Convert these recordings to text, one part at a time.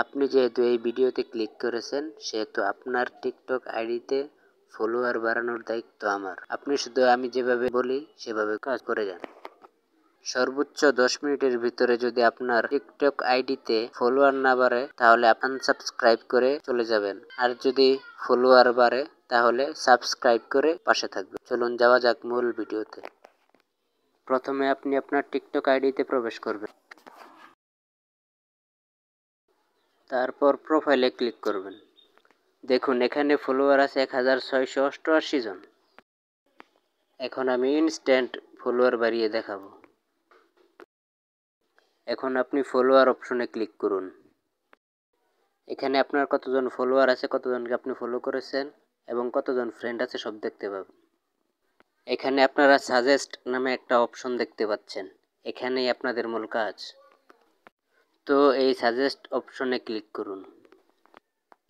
আপনি যেহেতু এই ভিডিওতে ক্লিক করেছেন সেহেতু আপনার টিকটক আইডিতে ফলোয়ার বাড়ানোর দায়িত্ব আমার। আপনি শুধু আমি যেভাবে বলি সেভাবে কাজ করে যান। সর্বোচ্চ 10 মিনিটের ভিতরে যদি আপনার টিকটক আইডিতে ফলোয়ার না বাড়ে তাহলে আনসাবস্ক্রাইব করে চলে যাবেন, আর যদি ফলোয়ার বাড়ে তাহলে সাবস্ক্রাইব করে পাশে থাকবেন। চলুন যাওয়া যাক মূল ভিডিওতে। প্রথমে আপনি আপনার টিকটক আইডিতে প্রবেশ করবেন, তারপর প্রোফাইলে ক্লিক করবেন। দেখুন এখানে ফলোয়ার আছে 1688 জন। এখন আমি ইনস্ট্যান্ট ফলোয়ার বাড়িয়ে দেখাবো। এখন আপনি ফলোয়ার অপশনে ক্লিক করুন। এখানে আপনার কতজন ফলোয়ার আছে, কতজনকে আপনি ফলো করেছেন এবং কতজন ফ্রেন্ড আছে সব দেখতে পাবেন। এখানে আপনারা সাজেস্ট নামে একটা অপশন দেখতে পাচ্ছেন, এখানেই আপনাদের মূল কাজ। তো এই সাজেস্ট অপশনে ক্লিক করুন।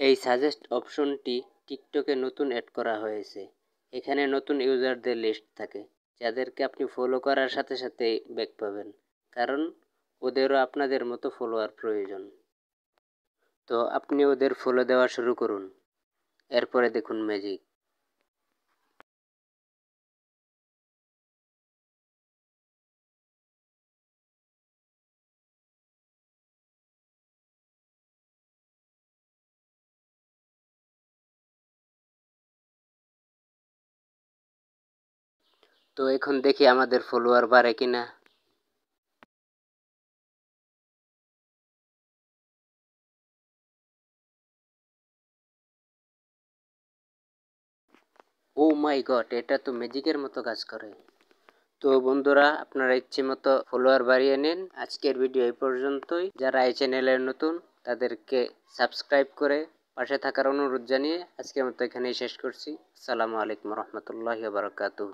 এই সাজেস্ট অপশনটি টিকটকে নতুন অ্যাড করা হয়েছে। এখানে নতুন ইউজারদের লিস্ট থাকে, যাদেরকে আপনি ফলো করার সাথে সাথে ব্যাক পাবেন, কারণ ওদেরও আপনাদের মতো ফলোয়ার প্রয়োজন। তো আপনি ওদের ফলো দেওয়া শুরু করুন। এরপরে দেখুন ম্যাজিক। তো এখন দেখি আমাদের ফলোয়ার বাড়ে কিনা। ও মাই গড, এটা তো ম্যাজিকের মতো কাজ করে। তো বন্ধুরা, আপনারা ইচ্ছে মতো ফলোয়ার বাড়িয়ে নিন। আজকের ভিডিও এই পর্যন্তই। যারা এই চ্যানেলের নতুন তাদেরকে সাবস্ক্রাইব করে পাশে থাকার অনুরোধ জানিয়ে আজকের মতো এখানেই শেষ করছি। আসসালামু আলাইকুম রহমতুল্লাহি ওয়া বারাকাতুহু।